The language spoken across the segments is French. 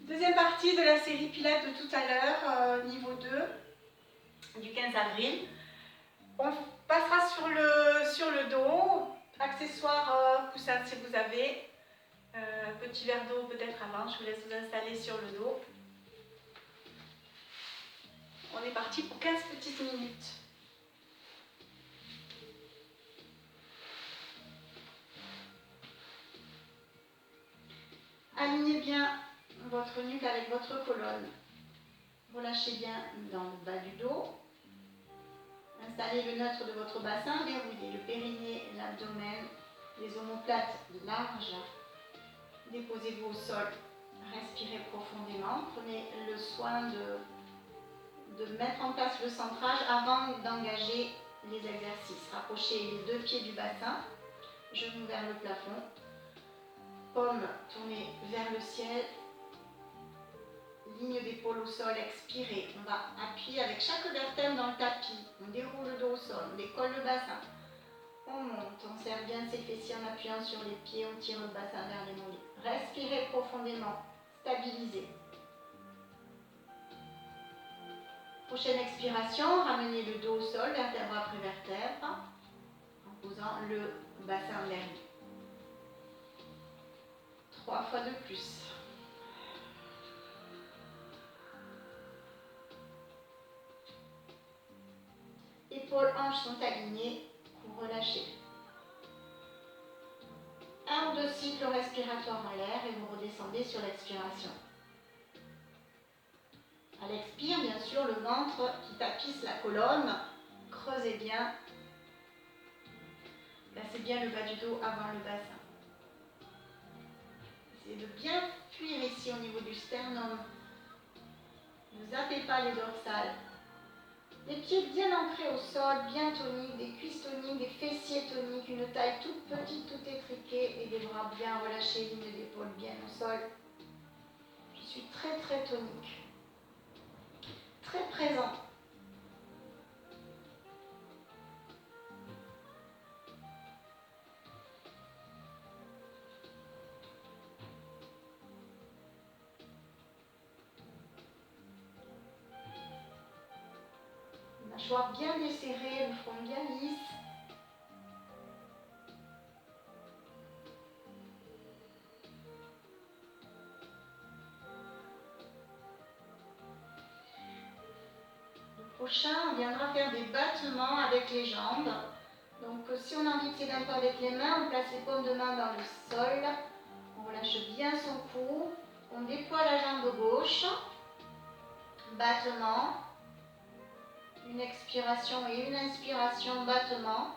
Deuxième partie de la série Pilates de tout à l'heure, niveau 2, du 15 avril. On passera sur le dos, accessoires coussins si vous avez. Petit verre d'eau peut-être avant, je vous laisse vous installer sur le dos. On est parti pour 15 petites minutes. Alignez bien votre nuque avec votre colonne. Relâchez bien dans le bas du dos. Installez le neutre de votre bassin, verrouillez le périnée, l'abdomen, les omoplates larges. Déposez-vous au sol, respirez profondément. Prenez le soin de mettre en place le centrage avant d'engager les exercices. Rapprochez les deux pieds du bassin, genoux vers le plafond, paumes tournées vers le ciel. Ligne d'épaule au sol, expirez. On va appuyer avec chaque vertèbre dans le tapis. On déroule le dos au sol, on décolle le bassin. On monte, on serre bien ses fessiers en appuyant sur les pieds, on tire le bassin vers les mollets. Respirez profondément, stabilisez. Prochaine expiration, ramenez le dos au sol, vertèbre après vertèbre, en posant le bassin en l'air. 3 fois de plus. Épaules, hanches sont alignées, vous relâchez. 1 ou 2 cycles respiratoires en l'air et vous redescendez sur l'expiration. À l'expire, bien sûr, le ventre qui tapisse la colonne, creusez bien. Placez bien le bas du dos avant le bassin. Essayez de bien fuir ici au niveau du sternum. Ne zappez pas les dorsales. Les pieds bien ancrés au sol, bien toniques, des cuisses toniques, des fessiers toniques, une taille toute petite, toute étriquée et des bras bien relâchés, ligne d'épaule bien au sol. Je suis très très tonique, très présent. Mâchoire bien desserrée, le front bien lisse. Prochain, on viendra faire des battements avec les jambes. Donc si on a envie de s'aider un peu avec les mains, on place les paumes de main dans le sol. On relâche bien son cou. On déploie la jambe gauche. Battement. Une expiration et une inspiration, battement.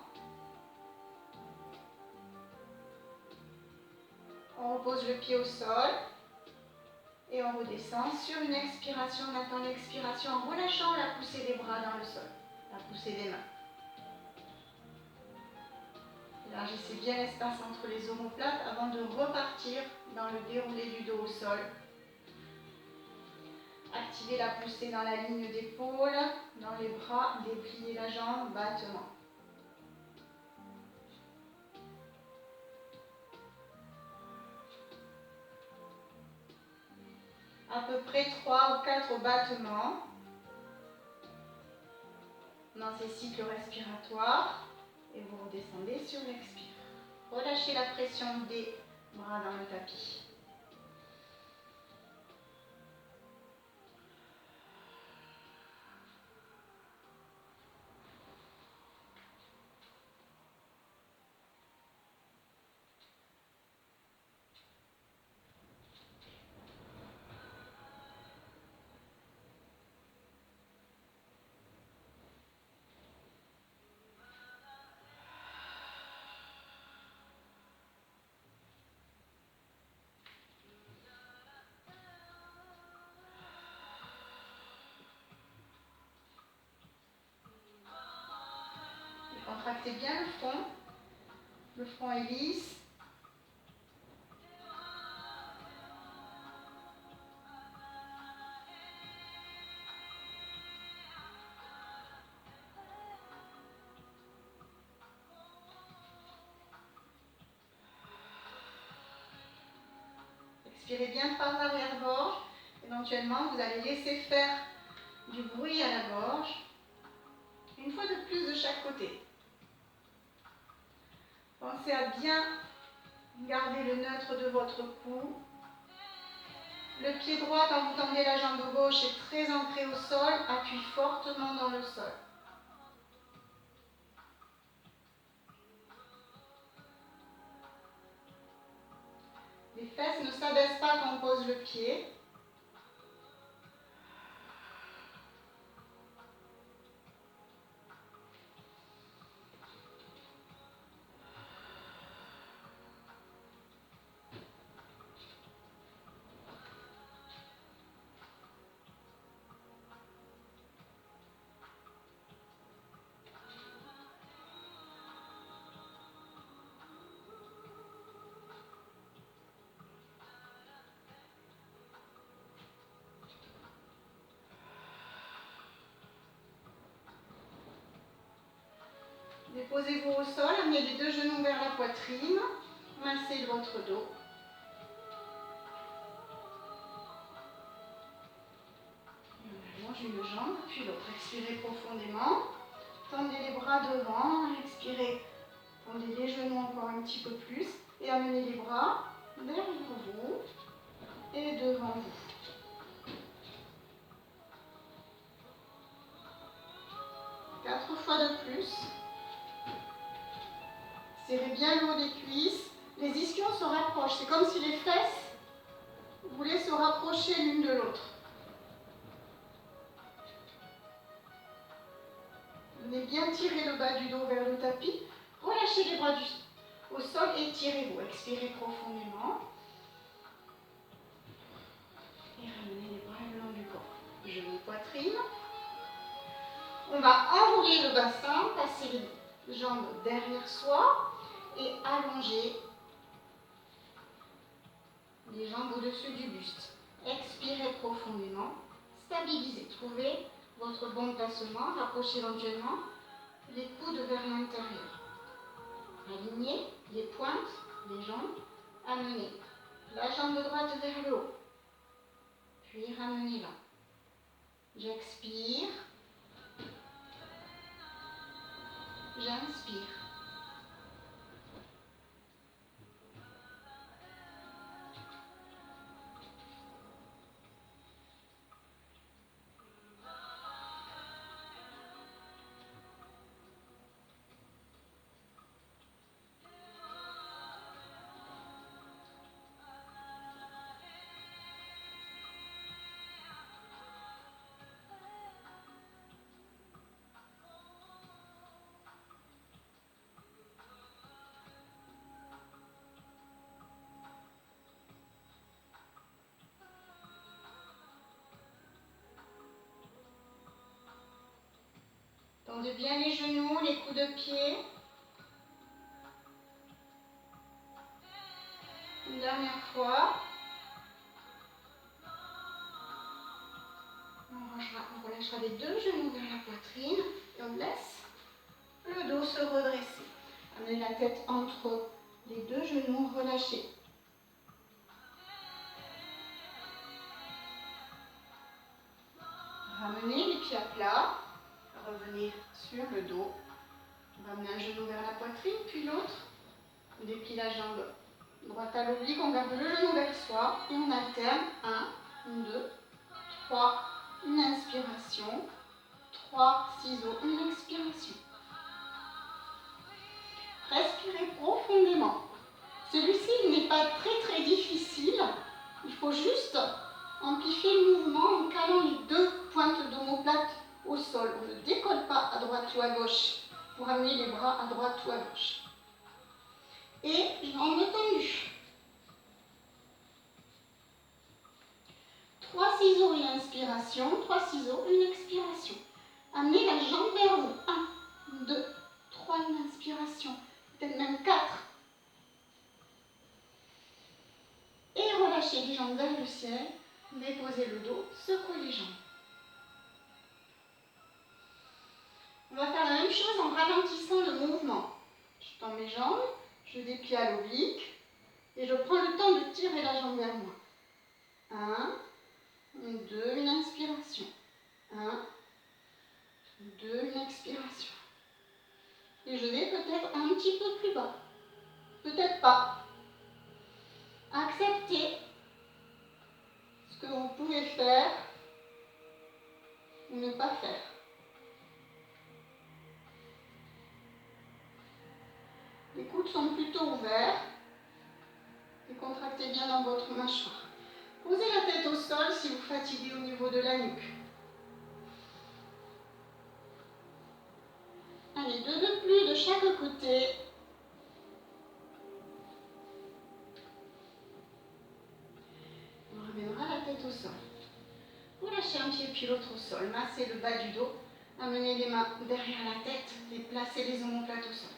On repose le pied au sol. Et on redescend. Sur une expiration, on attend l'expiration en relâchant la poussée des bras dans le sol. La poussée des mains. Élargissez bien l'espace entre les omoplates avant de repartir dans le déroulé du dos au sol. Activez la poussée dans la ligne d'épaule, dans les bras, dépliez la jambe, battement. À peu près 3 ou 4 battements dans ces cycles respiratoires et vous redescendez sur l'expire. Relâchez la pression des bras dans le tapis. Contractez bien le front. Le front est lisse. Expirez bien par l'arrière-gorge. Éventuellement, vous allez laisser faire du bruit à la gorge. Une fois de plus de chaque côté. Pensez à bien garder le neutre de votre cou. Le pied droit, quand vous tendez la jambe gauche, est très ancré au sol. Appuie fortement dans le sol. Les fesses ne s'abaissent pas quand on pose le pied. Déposez-vous au sol, amenez les deux genoux vers la poitrine, massez votre dos. Et on allonge une jambe, puis l'autre. Expirez profondément. Tendez les bras devant, expirez. Tendez les genoux encore un petit peu plus. Et amenez les bras derrière vous et devant vous. 4 fois de plus. Serrez bien le haut des cuisses. Les ischions se rapprochent. C'est comme si les fesses voulaient se rapprocher l'une de l'autre. Venez bien tirer le bas du dos vers le tapis. Relâchez les bras au sol et tirez-vous. Expirez profondément. Et ramenez les bras le long du corps. Genoux, poitrine. On va enrouler le bassin, passer les jambes derrière soi et allonger les jambes au-dessus du buste. Expirez profondément, stabilisez, trouvez votre bon placement, rapprochez éventuellement les coudes vers l'intérieur. Alignez les pointes, les jambes, amenez la jambe droite vers le haut, puis ramenez-la. J'expire, j'inspire. Tendez bien les genoux, les coups de pied. Une dernière fois. On relâchera les deux genoux vers la poitrine et on laisse le dos se redresser. Amenez la tête entre les deux genoux, relâchez. Ramenez les pieds à plat. Revenez sur le dos. On va amener un genou vers la poitrine, puis l'autre. On déplie la jambe droite à l'oblique, on garde le genou vers soi et on alterne. 1, 2, 3, une inspiration. 3 ciseaux, une expiration. Respirez profondément. Celui-ci n'est pas très difficile. Il faut juste amplifier le mouvement en calant les deux pointes d'omoplate au sol. On ne décolle pas à droite ou à gauche pour amener les bras à droite ou à gauche. Et jambes tendues. 3 ciseaux, une inspiration. 3 ciseaux, une expiration. Amenez la jambe vers vous. 1, 2, 3, une inspiration. Peut-être même 4. Et relâchez les jambes vers le ciel. Déposez le dos, secouez les jambes. On va faire la même chose en ralentissant le mouvement. Je tends mes jambes, je déplie à l'oblique et je prends le temps de tirer la jambe vers moi. 1, 2, une inspiration. 1, 2, une expiration. Et je vais peut-être un petit peu plus bas. Peut-être pas. Acceptez ce que vous pouvez faire ou ne pas faire. Les coudes sont plutôt ouverts et contractez bien dans votre mâchoire. Posez la tête au sol si vous fatiguez au niveau de la nuque. Allez, 2 de plus de chaque côté. On ramènera la tête au sol. Vous lâchez un pied puis l'autre au sol. Massez le bas du dos. Amenez les mains derrière la tête et placez les omoplates au sol.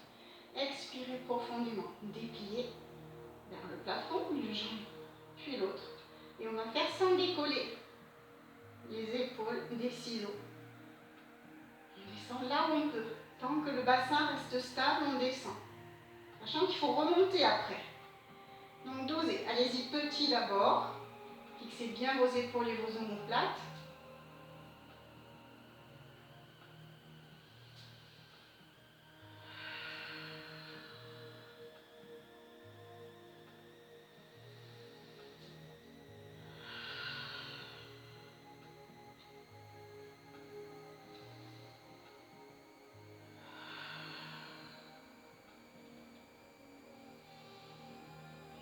Expirez profondément. Dépliez vers le plafond, une jambe puis l'autre. Et on va faire sans décoller les épaules des ciseaux. On descend là où on peut. Tant que le bassin reste stable, on descend. Sachant qu'il faut remonter après. Donc dosez. Allez-y petit d'abord. Fixez bien vos épaules et vos omoplates.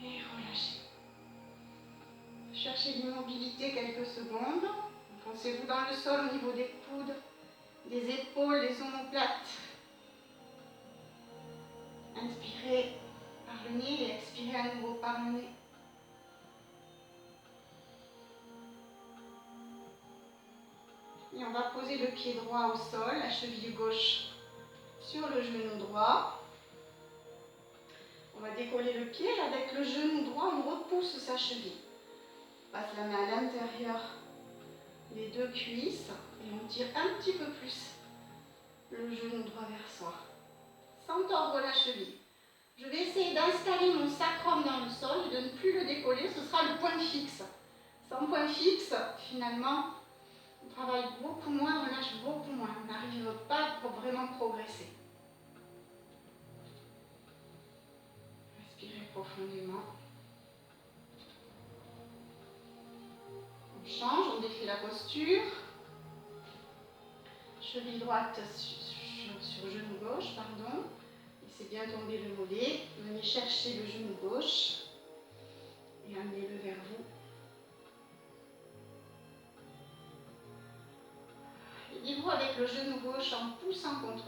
Et relâchez. Cherchez l'immobilité quelques secondes. Foncez-vous dans le sol au niveau des coudes, des épaules, des omoplates. Inspirez par le nez et expirez à nouveau par le nez. Et on va poser le pied droit au sol, la cheville gauche sur le genou droit. On va décoller le pied. Avec le genou droit, on repousse sa cheville. On passe la main à l'intérieur des deux cuisses et on tire un petit peu plus le genou droit vers soi, sans tordre la cheville. Je vais essayer d'installer mon sacrum dans le sol et de ne plus le décoller. Ce sera le point fixe. Sans point fixe, finalement, on travaille beaucoup moins, on lâche beaucoup moins. On n'arrive pas pour vraiment progresser. Respirez profondément. On change, on défait la posture. Cheville droite sur genou gauche, pardon. Laissez bien tomber le mollet. Venez chercher le genou gauche et amenez-le vers vous. Aidez-vous avec le genou gauche en poussant contre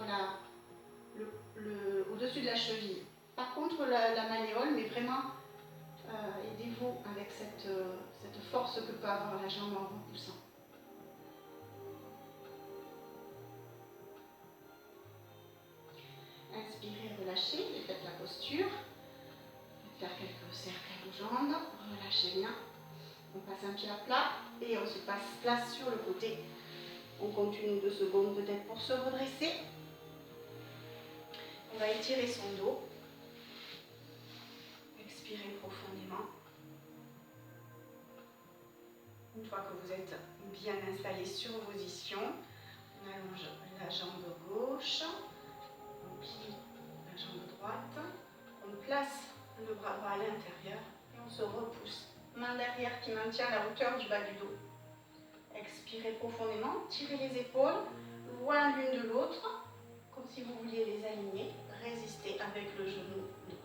au-dessus de la cheville. Pas contre la malléole, mais vraiment aidez-vous avec cette force que peut avoir la jambe en repoussant. Inspirez, relâchez, et faites la posture. Faire quelques cercles aux jambes, relâchez bien. On passe un pied à plat et on se place sur le côté. On continue 2 secondes peut-être pour se redresser. On va étirer son dos. Expirez profondément. Une fois que vous êtes bien installé sur vos positions, on allonge la jambe gauche, on plie la jambe droite, on place le bras droit à l'intérieur et on se repousse. Main derrière qui maintient la hauteur du bas du dos. Expirez profondément, tirez les épaules loin l'une de l'autre, comme si vous vouliez les aligner. Résistez avec le genou droit.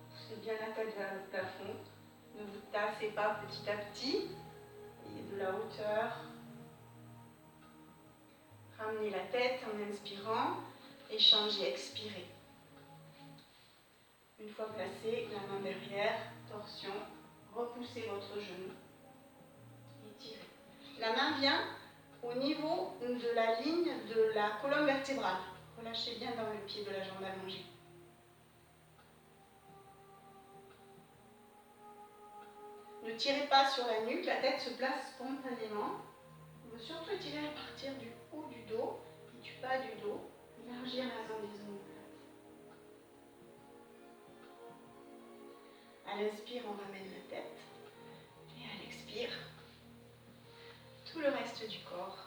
Poussez bien la tête vers le plafond. Ne vous tassez pas petit à petit. Ayez de la hauteur. Ramenez la tête en inspirant. Échangez, expirez. Une fois placé, la main derrière, torsion, repoussez votre genou. Étirez. La main vient au niveau de la ligne de la colonne vertébrale. Relâchez bien dans le pied de la jambe allongée. Ne tirez pas sur la nuque, la tête se place spontanément. On veut surtout étirer à partir du haut du dos et du bas du dos. Élargir la zone des omoplates. À l'inspire, on ramène la tête. Et à l'expire, tout le reste du corps.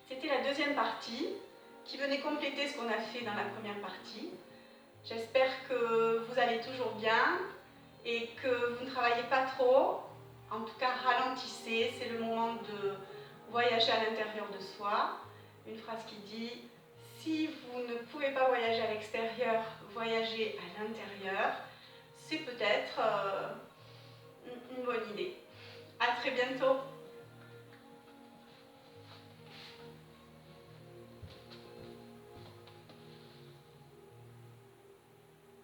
C'était la deuxième partie qui venait compléter ce qu'on a fait dans la première partie. J'espère que vous allez toujours bien et que vous ne travaillez pas trop. En tout cas, ralentissez, c'est le moment de voyager à l'intérieur de soi. Une phrase qui dit « Si vous ne pouvez pas voyager à l'extérieur, voyagez à l'intérieur ». C'est peut-être